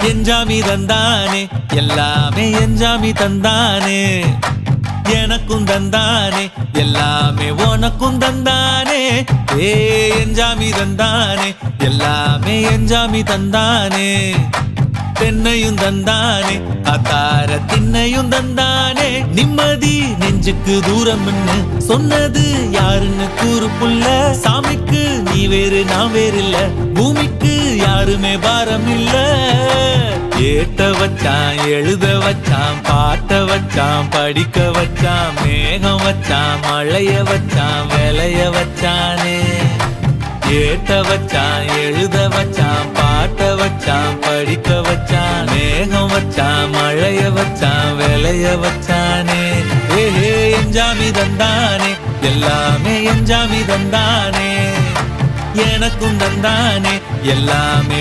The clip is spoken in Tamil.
எஞ்சாமி தந்தானே எல்லாமே எஞ்சாமி தந்தானே எனக்கும் தந்தானே எல்லாமே உனக்கும் தந்தானே ஏ எஞ்சாமி தந்தானே எல்லாமே எஞ்சாமி தந்தானே தென்னையும் தந்தானே அத்தார திண்ணையும் தந்தானே நிம்மதி நெஞ்சுக்கு தூரம் சொன்னது யாருன்னு கூறு புள்ள சாமிக்கு நீ வேறு நான் வேறு இல்ல பூமிக்கு யாருமே பாரம் இல்ல ஏத்த வச்சான் எழுத வச்சான் பாட்ட வச்சான் படிக்க வச்சான் மேகம் வச்சான் மழைய வச்சான் விளைய வச்சானே ஏத்த வச்சான் எழுத வச்சான் பாட்ட வச்சான் படிக்க வச்சான் மேகம் வச்சான் மழைய வச்சான் விளைய வச்சானே ஏஹே எஞ்சாமி தந்தானே எல்லாமே எஞ்சாமி தந்தானே எனக்கும் தந்தானே எல்லாமே